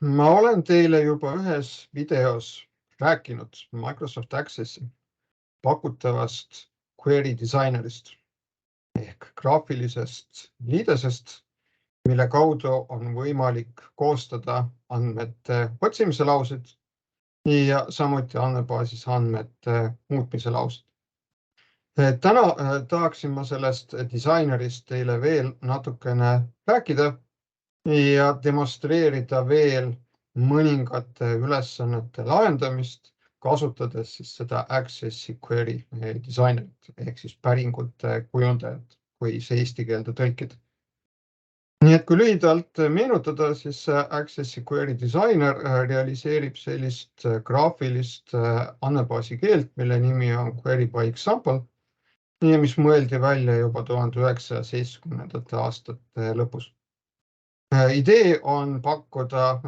Ma olen teile juba ühes videos rääkinud Microsoft Accessi pakutavast query disainerist ehk graafilisest liidesest, mille kaudu on võimalik koostada andmete otsimise laused ja samuti andmebaasis andmete muutmise laused. Täna tahaksin ma sellest disainerist teile veel natukene rääkida ja demonstreerida veel mõningate ülesannete lahendamist, kasutades siis seda Accessi query disainerit ehk siis päringute kujundajat, kui see eesti keelde tõlkida. Nii et kui lühidalt meenutada, siis Accessi query designer realiseerib sellist graafilist andmebaasi keelt, mille nimi on Query by Example, mis mõeldi välja juba 1970. aastate lõpus. Idee on pakkuda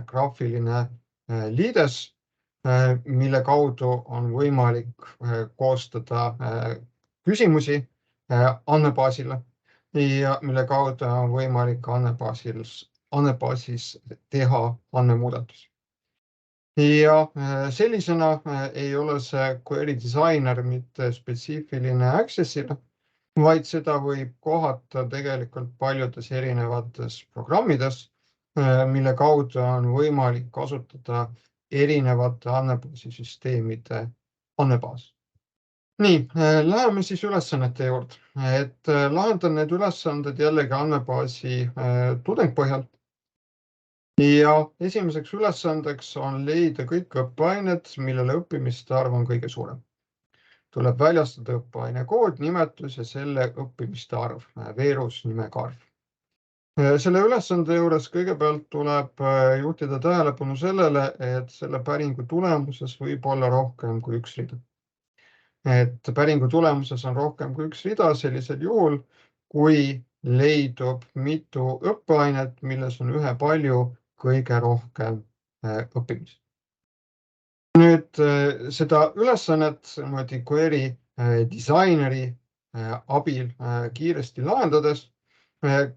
graafiline liides, mille kaudu on võimalik koostada küsimusi andmebaasile ja mille kaudu on võimalik andmebaasis teha andmemuudatusi. Ja sellisena ei ole see query designer mitte spetsiifiline Accessile, vaid seda võib kohata tegelikult paljudes erinevates programmides, mille kaudu on võimalik kasutada erinevate andmebaasisüsteemide andmebaas. Nii, läheme siis ülesannete juurde, et lahendan need ülesanded jällegi andmebaasi tudeng põhjal. Ja esimeseks ülesandeks on leida kõik õppeained, millele õppimiste arv on kõige suurem. Tuleb väljastada õppeaine kood, nimetus ja selle õppimiste arv, veerus nimega arv. Selle ülesande juures kõigepealt tuleb juhtida tähelepanu sellele, et selle päringu tulemuses võib olla rohkem kui üks rida. Et päringu tulemuses on rohkem kui üks rida sellisel juhul, kui leidub mitu õppeainet, milles on ühepalju kõige rohkem õppimist. Nüüd seda ülesannet query disaineri abil kiiresti lahendades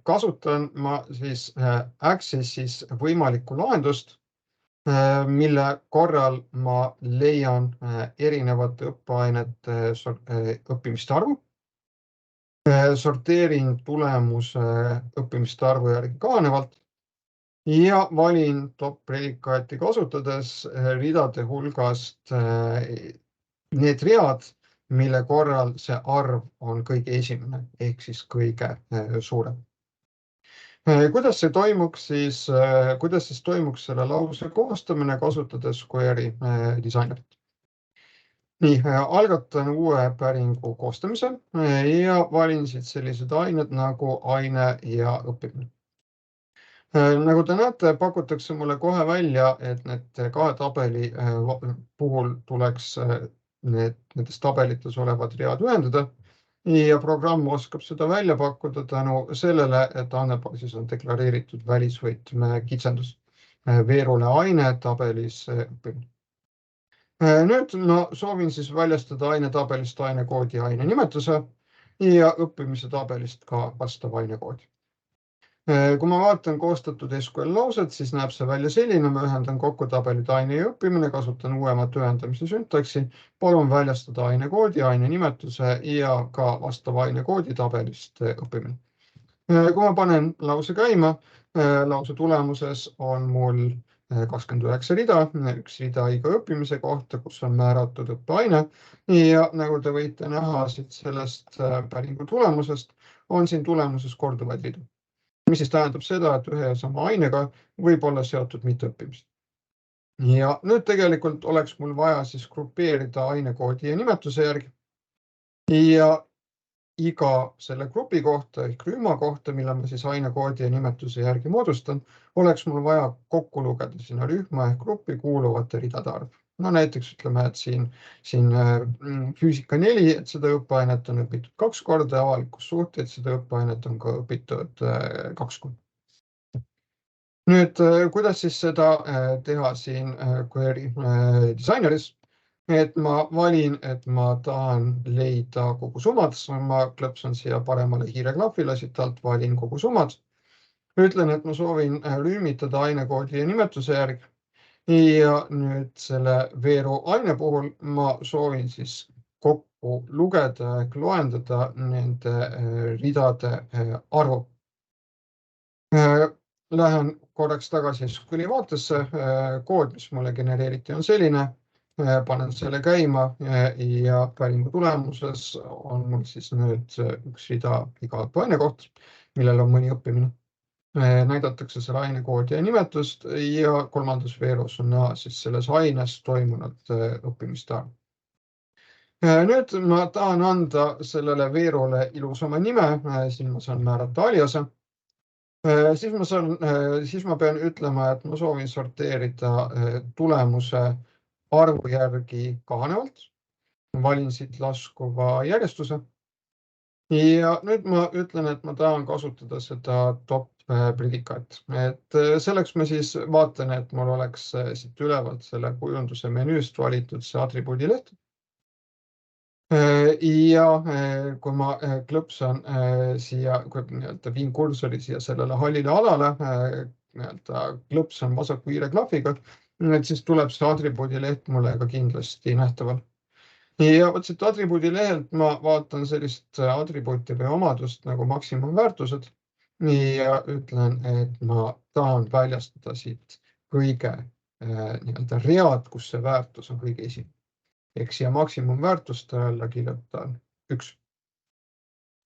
kasutan ma siis Accessis võimalikku lahendust, mille korral ma leian erinevate õppeainete õppimiste arvu, sorteerin tulemuse õppimiste arvu järgi kahanevalt ja valin top predikaati kasutades ridade hulgast need read, mille korral see arv on kõige esimene ehk siis kõige suurem. Kuidas siis toimuks selle lause koostamine kasutades query disainerit? Nii, algatan uue päringu koostamise ja valin siit sellised ained nagu aine ja õppimine. Nagu te näete, pakutakse mulle kohe välja, et need kahe tabeli puhul tuleks nendes tabelites olevad read ühendada ja programm oskab seda välja pakkuda tänu sellele, et andmebaasis on deklareeritud välisvõtme kitsendus veerule aine tabelis õppimine. Nüüd ma soovin siis väljastada ainetabelist ainekoodi aine nimetuse ja õppimise tabelist ka vastava ainekoodi. Kui ma vaatan koostatud SQL lauset, siis näeb see välja selline, ma ühendan kokku tabelid aine ja õppimine, kasutan uuemat ühendamise syntaksi, palun väljastada ainekoodi, aine nimetuse ja ka vastava ainekoodi tabelist õppimine. Kui ma panen lause käima, lause tulemuses on mul 29 rida, üks rida iga õppimise kohta, kus on määratud õppeaine ja nagu te võite näha siit sellest päringu tulemusest, on siin tulemuses korduvaid ridu. Mis siis tähendab seda, et ühe ja sama ainega võib olla seotud mitu õppimist. Ja nüüd tegelikult oleks mul vaja siis grupeerida ainekoodi ja nimetuse järgi. Ja iga selle grupi kohta ehk rühma kohta, mille ma siis ainekoodi ja nimetuse järgi moodustan, oleks mul vaja kokku lugeda sinna rühma ehk gruppi kuuluvate ridade arv. No näiteks ütleme, et siin füüsika 4, et seda õppeainet on õpitud 2 korda ja avalikus suhteid seda õppeainet on ka õpitud 2 korda. Nüüd, kuidas siis seda teha siin query disaineris? Et ma valin, et ma tahan leida kogusummad, ma klõpsan siia paremale hiireklaafile, siit alt valin kogusummad. Ütlen, et ma soovin rühmitada ainekoodi ja nimetuse järgi. Ja nüüd selle veeru aine puhul ma soovin siis kokku lugeda ehk loendada nende ridade arvu. Lähen korraks tagasi SQL-i vaatesse. Kood, mis mulle genereeriti, on selline. Panen selle käima ja päringu tulemuses on mul siis nüüd üks rida iga õppeaine kohta, millel on mõni õppimine. Näidatakse selle ainekoodi ja nimetust ja kolmandas veerus on näha siis selles aines toimunud õppimiste arv. Nüüd ma tahan anda sellele veerule ilusama nime, siin ma saan määrata aliase. Siis ma pean ütlema, et ma soovin sorteerida tulemuse arvu järgi kahanevalt. Valin siit laskuva järjestuse. Ja nüüd ma ütlen, et ma tahan kasutada seda top predikaat. Selleks ma siis vaatan, et mul oleks siit ülevalt selle kujunduse menüüst valitud see atribuudi leht. Ja kui ma klõpsan siia, kui viin kursori siia sellele hallile alale, klõpsan vasaku hiire klahviga, siis tuleb see atribuudi leht mulle ka kindlasti nähtaval. Ja võt siit atribuudi lehelt ma vaatan sellist atribuuti või omadust nagu maksimumväärtused ja ütlen, et ma tahan väljastada siit kõige read, kus see väärtus on kõige esimene. Ehk siia maksimumväärtuste alla kirjutan 1.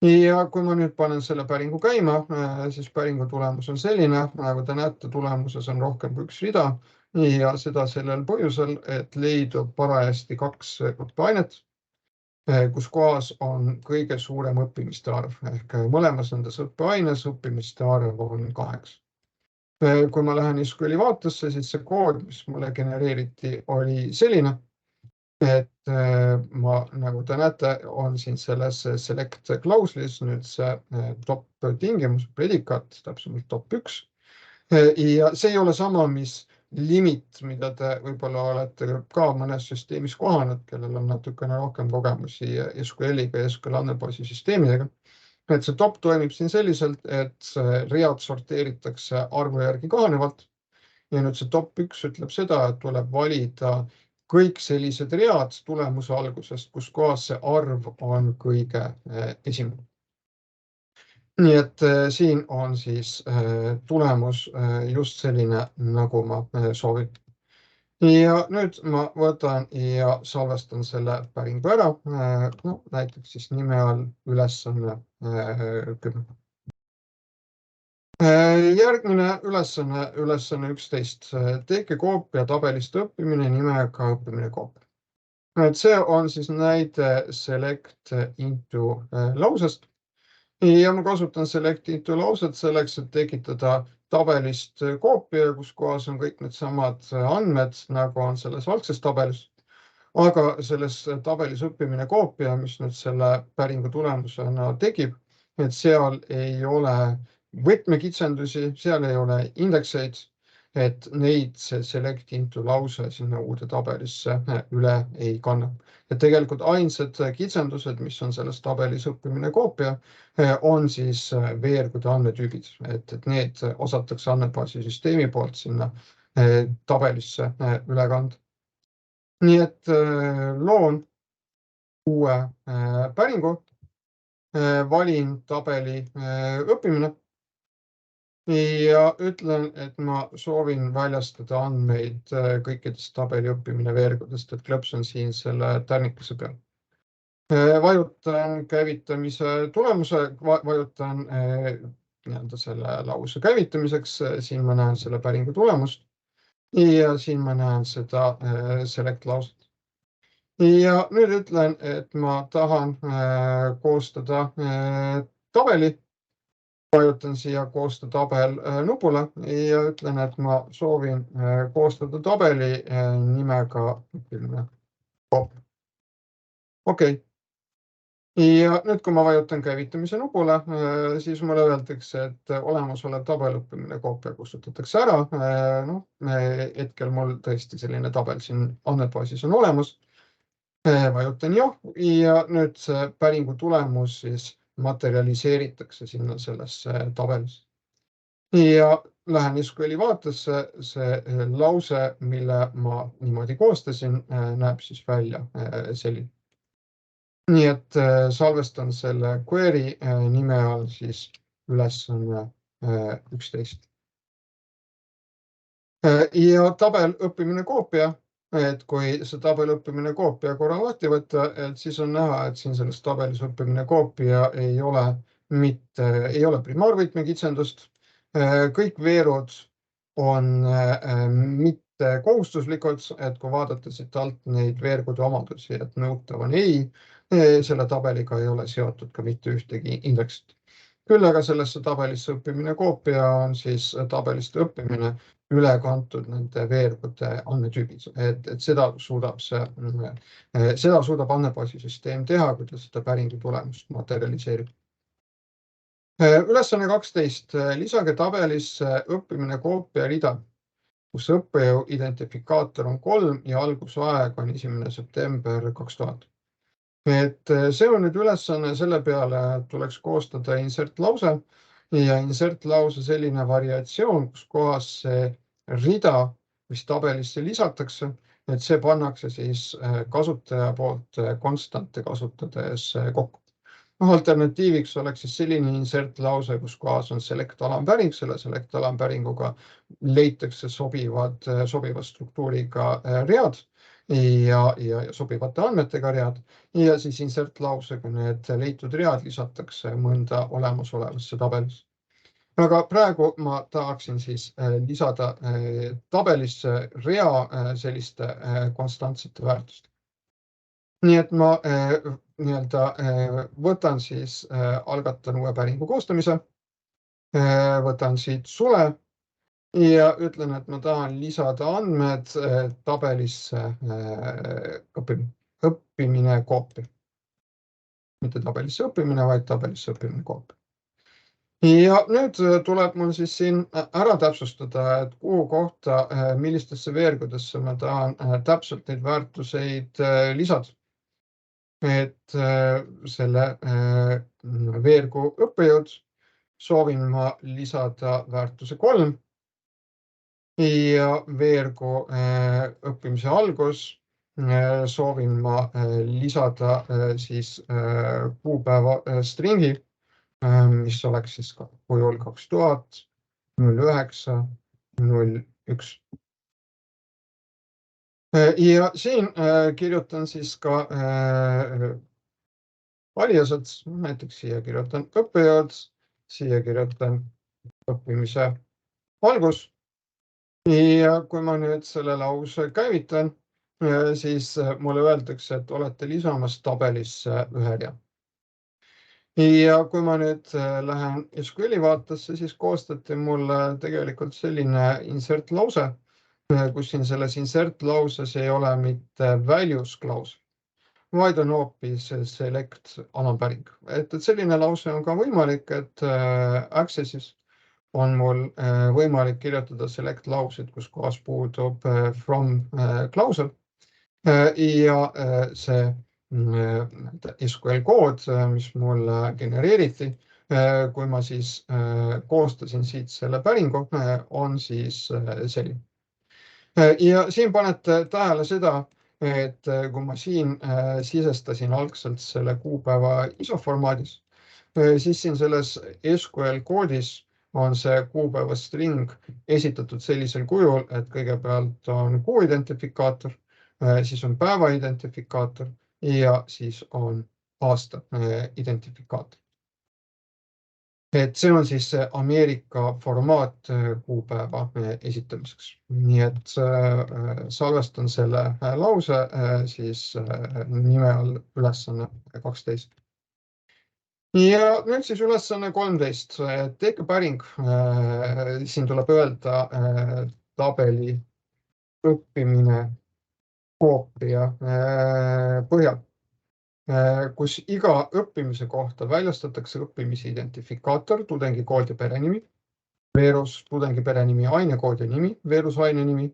Ja kui ma nüüd panen selle päringu käima, siis päringu tulemus on selline, nagu te näete, tulemuses on rohkem kui üks rida ja seda sellel põhjusel, et leidub parajasti 2 õppeainet, kus kohas on kõige suurem õppimiste arv ehk mõlemas nendes õppeaines õppimiste arv on 8. Kui ma lähen SQL-i vaatesse, siis see kood, mis mulle genereeriti, oli selline, et ma, nagu te näete, on siin selles select klauslis nüüd see top tingimus, predikaat, täpsemalt top 1. Ja see ei ole sama, mis limit, mida te võib-olla olete ka mõnes süsteemis kohanud, kellel on natukene rohkem kogemusi SQL-iga ja SQL andmebaasi süsteemidega. Et see top toimib siin selliselt, et read sorteeritakse arvu järgi kahanevalt. Ja nüüd see top 1 ütleb seda, et tuleb valida kõik sellised read tulemuse algusest, kus kohas see arv on kõige esimene. Nii et siin on siis tulemus just selline, nagu ma soovin. Ja nüüd ma võtan ja salvestan selle päringu ära, näiteks siis nime all ülesanne 10. Järgmine ülesanne 11. Tehke koopia tabelist õppimine nimega õppimine koopia. See on siis näide select into lausest. Ja ma kasutan select into lauset selleks, et tekitada tabelist koopia, kus kohas on kõik need samad andmed, nagu on selles algses tabelis. Aga selles tabelis õppimine koopia, mis nüüd selle päringu tulemusena tekib, et seal ei ole võtmekitsendusi, seal ei ole indekseid, et neid see select into lause sinna uude tabelisse üle ei kanna. Et tegelikult ainsad kitsendused, mis on selles tabelis õppimine koopia, on siis veergude andmetüübid, et need osatakse andmebaasi süsteemi poolt sinna tabelisse üle kanda. Nii et loon uue päringu, valin tabeli õppimine ja ütlen, et ma soovin väljastada andmeid kõikidest tabeli õppimine veergudest, et klõpsan siin selle tärnikese peal. Vajutan käivitamise tulemuse, vajutan selle lause käivitamiseks, siin ma näen selle päringu tulemust ja siin ma näen seda select lauset. Ja nüüd ütlen, et ma tahan koostada tabeli. Vajutan siia koosta tabel nupule ja ütlen, et ma soovin koostada tabeli nimega õppimine koopia. Okei. Ja nüüd, kui ma vajutan käivitamise nupule, siis mulle öeldakse, et olemasolev tabel õppimine koopia kustutatakse ära. Hetkel mul tõesti selline tabel siin andmebaasis on olemas. Vajutan jah ja nüüd see päringu tulemus siis materialiseeritakse sinna sellesse tabelis. ja lähen SQL-i vaatesse, see lause, mille ma niimoodi koostasin, näeb siis välja selline. Nii et salvestan selle query nime all siis ülesanne 11. Ja tabel õppimine koopia, et kui see tabel õppimine koopia korra lahti võtta, et siis on näha, et siin selles tabelis õppimine koopia ei ole primaarvõtme kitsendust. Kõik veerud on mitte kohustuslikud, et kui vaadata siit alt neid veergude omadusi, et nõutav on ei, selle tabeliga ei ole seotud ka mitte ühtegi indeksit. Küll aga sellesse tabelisse õppimine koopia on siis tabelist õppimine üle kantud nende veergude andmetüübid, et seda suudab andmebaasisüsteem teha, kui ta seda päringu tulemust materialiseerib. Ülesanne 12. Lisage tabelisse õppimine koopia rida, kus õppejõu identifikaator on 3 ja algusaeg on 1. september 2000. Et see on nüüd ülesanne, selle peale tuleks koostada insert lause ja insert lause selline variatsioon, kus kohas see rida, mis tabelisse lisatakse, et see pannakse siis kasutaja poolt konstante kasutades kokku. Alternatiiviks oleks siis selline insert lause, kus kohas on select alampäring, selle select alampäringuga leitakse sobiva struktuuriga read ja sobivate andmetega read ja siis insert lausega need leitud read lisatakse mõnda olemasolevasse tabelisse. Aga praegu ma tahaksin siis lisada tabelisse rea selliste konstantsete väärtuste. Nii et ma võtan siis, algatan uue päringu koostamise, võtan siit sule ja ütlen, et ma tahan lisada andmed tabelisse õppimine koopia. Mitte tabelisse õppimine, vaid tabelisse õppimine koopia. Ja nüüd tuleb mul siis siin ära täpsustada, et kuhu kohta, millistesse veergudesse ma tahan täpselt neid väärtuseid lisada. Et selle veergu õppejõud soovin ma lisada väärtuse 3 ja veergu õppimise algus soovin ma lisada siis kuupäeva stringi, mis oleks siis kujul 2000, 09, 01. Ja siin kirjutan siis ka aliased, näiteks siia kirjutan õppejõud, siia kirjutan õppimise algus. Ja kui ma nüüd selle lause käivitan, siis mulle öeldakse, et olete lisamas tabelisse ühe rea. Ja kui ma nüüd lähen SQL-i vaatesse, siis koostati mulle tegelikult selline insert lause, kus siin selles insert lauses ei ole mitte values klausel, vaid on hoopis select alampäring. Et selline lause on ka võimalik, et Access'is on mul võimalik kirjutada select lauseid, kus kohas puudub from klausel ja see SQL kood, mis mul genereeriti, kui ma siis koostasin siit selle päringu, on siis selline. Ja siin panete tähele seda, et kui ma siin sisestasin algselt selle kuupäeva ISO formaadis, siis siin selles SQL koodis on see kuupäeva string esitatud sellisel kujul, et kõigepealt on kuu identifikaator, siis on päeva identifikaator ja siis on aasta identifikaator. Et see on siis Ameerika formaat kuupäeva esitamiseks. Nii et salvestan selle lause siis nime all ülesanne 12. Ja nüüd siis ülesanne 13. Tehke päring. Siin tuleb öelda tabeli õppimine koopia põhjal, kus iga õppimise kohta väljastatakse õppimise identifikaator, tudengi kood ja perenimi, veerus tudengi perenimi, ainekood ja nimi, veerus aine nimi,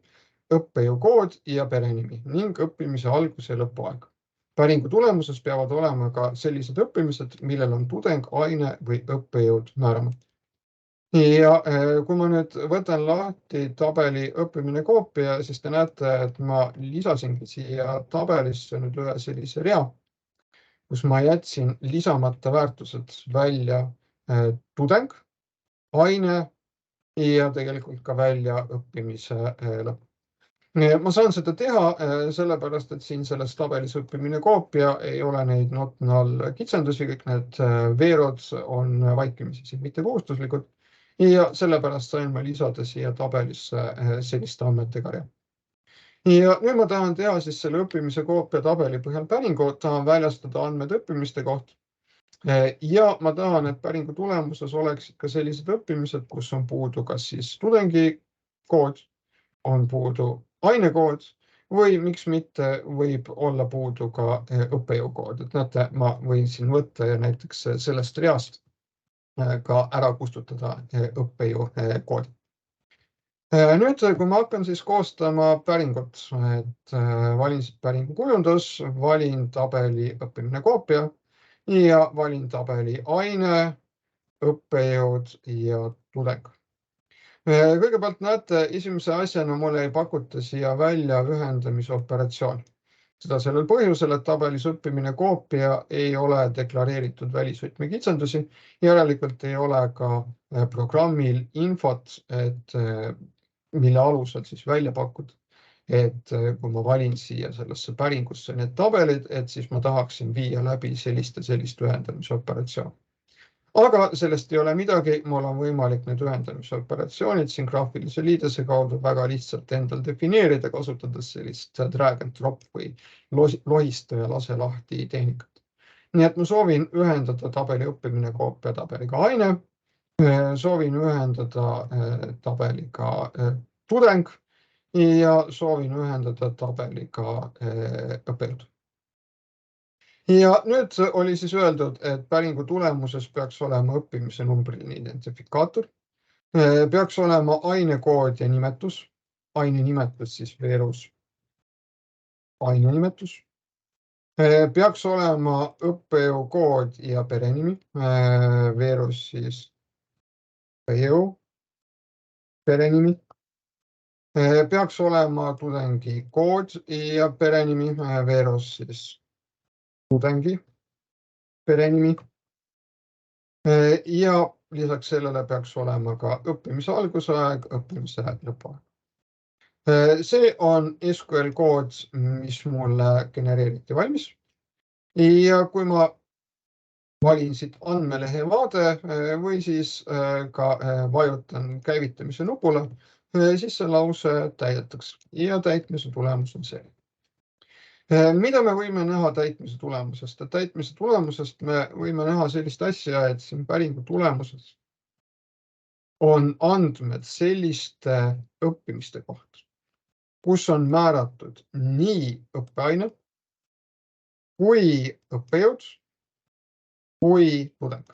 õppejõu kood ja perenimi ning õppimise algus ja lõpuaeg. Päringu tulemuses peavad olema ka sellised õppimised, millel on tudeng, aine või õppejõud määramata. Ja kui ma nüüd võtan lahti tabeli õppimine koopia, siis te näete, et ma lisasingi siia tabelisse nüüd ühe sellise rea, kus ma jätsin lisamata väärtused välja tudeng, aine ja tegelikult ka välja õppimise lõpp. Ma saan seda teha sellepärast, et siin selles tabelis õppimine koopia ei ole neid notnal kitsendusi, kõik need veerod on vaikimisi siin mitte kohustuslikud ja sellepärast sain ma lisada siia tabelisse selliste andmetega rea. Ja nüüd ma tahan teha siis selle õppimise koopia tabeli põhjal päringu, tahan väljastada andmed õppimiste kohta. Ja ma tahan, et päringu tulemuses oleksid ka sellised õppimised, kus on puudu kas siis tudengi kood, on puudu ainekood või miks mitte võib olla puudu ka õppejõu kood. Et näete, ma võin siin võtta ja näiteks sellest reast ka ära kustutada õppejõu koodi. Nüüd, kui ma hakkan siis koostama päringut, et valin siit päringu kujundus, valin tabeli õppimine koopia ja valin tabeli aine, õppejõud ja tudeng. Kõigepealt näete, esimese asjana mulle ei pakuta siia välja ühendamisoperatsiooni. Seda sellel põhjusel, et tabelis õppimine koopia ei ole deklareeritud välisvõtmekitsendusi, järelikult ei ole ka programmil infot, mille alusel siis välja pakuda, et kui ma valin siia sellesse päringusse need tabelid, et siis ma tahaksin viia läbi sellist ühendamisoperatsiooni. Aga sellest ei ole midagi, mul on võimalik need ühendamisoperatsioonid siin graafilise liidese kaudu väga lihtsalt endal defineerida, kasutades sellist drag and drop või lohista ja lase lahti tehnikat. Nii et ma soovin ühendada tabeli õppimine koopia tabeliga aine, soovin ühendada tabeliga tudeng ja soovin ühendada tabeliga õppejõud. Ja nüüd oli siis öeldud, et päringu tulemuses peaks olema õppimise numbriline identifikaator, peaks olema ainekood ja nimetus, aine nimetus siis veerus aine nimetus, peaks olema õppejõu kood ja perenimi, veerus siis õppejõu perenimi, peaks olema tudengi kood ja perenimi, veerus siis tudengi perenimi ja lisaks sellele peaks olema ka õppimise algusaeg, õppimise lõpuaeg. See on SQL kood, mis mulle genereeriti valmis ja kui ma valin siit andmelehe vaade või siis ka vajutan käivitamise nupule, siis see lause täidetakse ja täitmise tulemus on see. Mida me võime näha täitmise tulemusest? Täitmise tulemusest me võime näha sellist asja, et siin päringu tulemuses on andmed selliste õppimiste kohta, kus on määratud nii õppeaine kui õppejõud kui tudeng.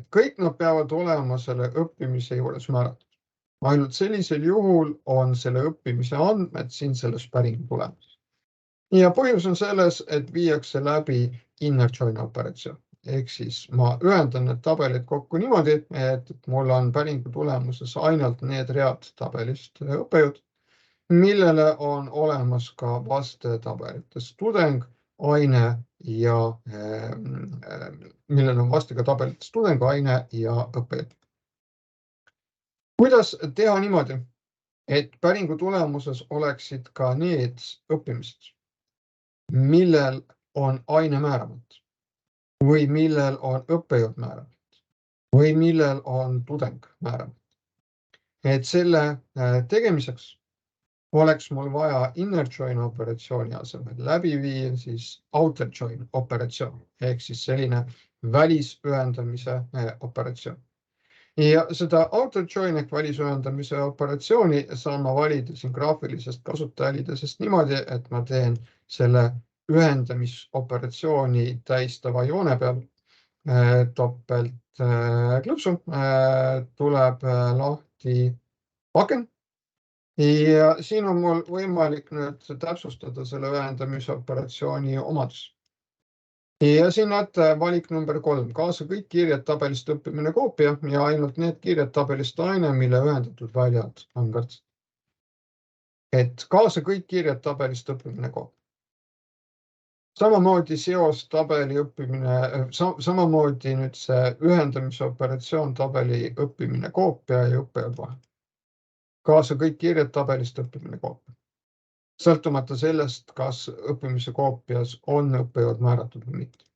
Kõik nad peavad olema selle õppimise juures määratud. Ainult sellisel juhul on selle õppimise andmed siin selles päringu tulemuses. Ja põhjus on selles, et viiakse läbi inner join operatsioon. Ehk siis ma ühendan need tabelid kokku niimoodi, et mul on päringu tulemuses ainult need read tabelist õppejõud, millele on olemas ka vastetabelites tudeng, aine ja millele on vaste ka tabelites tudeng, aine ja õppejõud. Kuidas teha niimoodi, et päringu tulemuses oleksid ka need õppimised, millel on aine määramata või millel on õppejõud määramata või millel on tudeng määramata. Et selle tegemiseks oleks mul vaja inner join operatsiooni asemel läbi viia siis outer join operatsioon ehk siis selline välisühendamise operatsioon. Ja seda outer join ehk välisühendamise operatsiooni saan ma valida siin graafilisest kasutajaliidesest niimoodi, et ma teen selle ühendamisoperatsiooni tähistava joone peal topelt klõpsu, tuleb lahti aken ja siin on mul võimalik nüüd täpsustada selle ühendamisoperatsiooni omadus. Ja siin näete valik number 3, kaasa kõik kirjad tabelist õppimine koopia ja ainult need kirjad tabelist aine, mille ühendatud väljad on võrdsed. Et kaasa kõik kirjad tabelist õppimine koopia. Samamoodi seos tabeli õppimine, samamoodi nüüd see ühendamise operatsioon tabeli õppimine koopia ja õppejõud vahel. Kaasa kõik kirjad tabelist õppimine koopia. Sõltumata sellest, kas õppimise koopias on õppejõud määratud või mitte.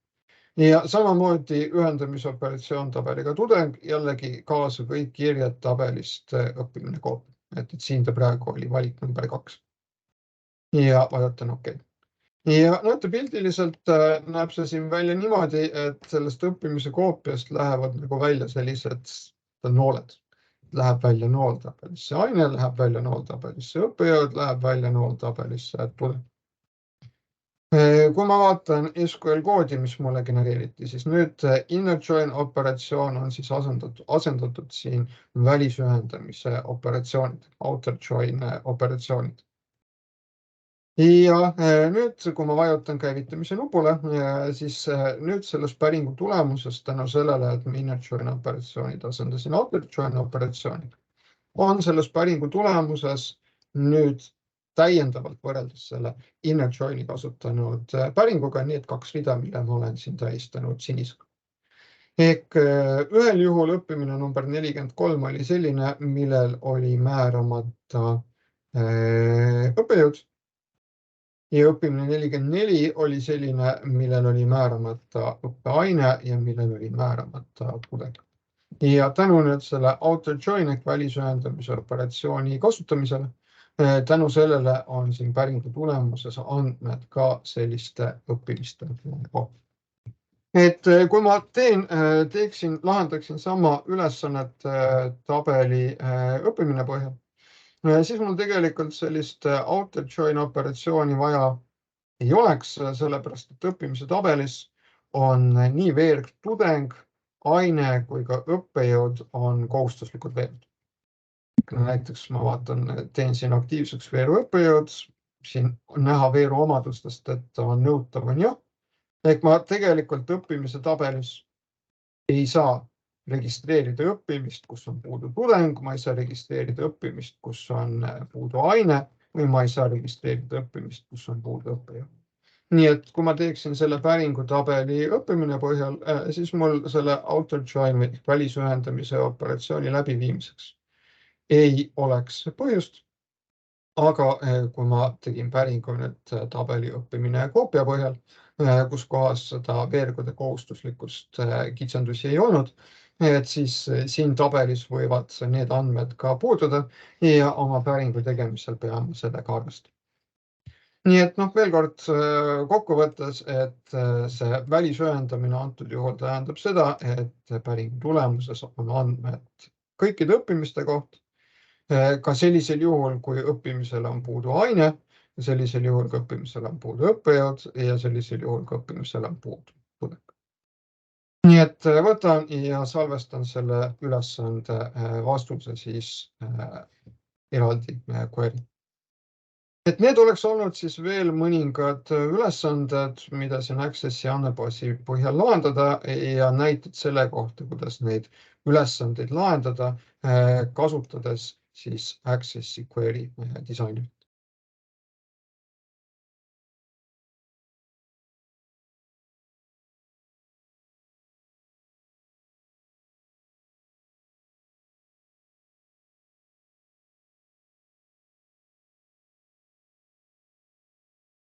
Ja samamoodi ühendamise operatsioon tabeliga tudeng, jällegi kaasa kõik kirjad tabelist õppimine koopia. Et siin ta praegu oli valik number 2. Ja vajutan OK. Ja näete pildiliselt näeb see siin välja niimoodi, et sellest õppimise koopiast lähevad nagu välja sellised nooled. Läheb välja nool tabelisse aine, läheb välja nool tabelisse õppejõud, läheb välja nool tabelisse tudeng. Kui ma vaatan SQL koodi, mis mulle genereeriti, siis nüüd inner join operatsioon on siis asendatud siin välisühendamise operatsioonid, outer join operatsioonid. Ja nüüd, kui ma vajutan käivitamise nupule, siis nüüd selles päringu tulemuses tänu sellele, et me inner join operatsioonid asendasin outer join operatsioonid, on selles päringu tulemuses nüüd täiendavalt võrreldes selle inner join'i kasutanud päringuga, nii et 2 rida, mille ma olen siin tähistanud sinisega. Ehk ühel juhul õppimine number 43 oli selline, millel oli määramata õppejõud. Ja õppimine 44 oli selline, millel oli määramata õppeaine ja millel oli määramata tudeng. Ja tänu nüüd selle outer join ehk välisühendamise operatsiooni kasutamisele, tänu sellele on siin päringu tulemuses andmed ka selliste õppimiste kohta. Et kui ma lahendaksin sama ülesannet tabeli õppimine põhjal, siis mul tegelikult sellist outer join operatsiooni vaja ei oleks, sellepärast et õppimise tabelis on nii veerg tudeng, aine kui ka õppejõud on kohustuslikud veerud. Näiteks ma teen siin aktiivseks veeru õppejõud, siin on näha veeru omadustest, et ta on nõutav on jah. Ehk ma tegelikult õppimise tabelis ei saa registreerida õppimist, kus on puudu tudeng, ma ei saa registreerida õppimist, kus on puudu aine või ma ei saa registreerida õppimist, kus on puudu õppejõud. Nii et kui ma teeksin selle päringu tabeli õppimine põhjal, siis mul selle outer join või välisühendamise operatsiooni läbiviimiseks ei oleks põhjust, aga kui ma tegin päringu nüüd tabeli õppimine koopia põhjal, kus kohas seda veergude kohustuslikust kitsendusi ei olnud, et siis siin tabelis võivad need andmed ka puududa ja oma päringu tegemisel peame sellega arvestama. Nii et veel kord kokkuvõttes, et see välisühendamine antud juhul tähendab seda, et päringu tulemuses on andmed kõikide õppimiste kohta, ka sellisel juhul, kui õppimisel on puudu aine, sellisel juhul, kui õppimisel on puudu õppejõud ja sellisel juhul, kui õppimisel on puudu tudeng. Nii et võtan ja salvestan selle ülesande vastuse siis eraldi query. Et need oleks olnud siis veel mõningad ülesanded, mida siin Accessi andmebaasi põhjal lahendada ja näited selle kohta, kuidas neid ülesandeid lahendada, kasutades siis Accessi query disaini.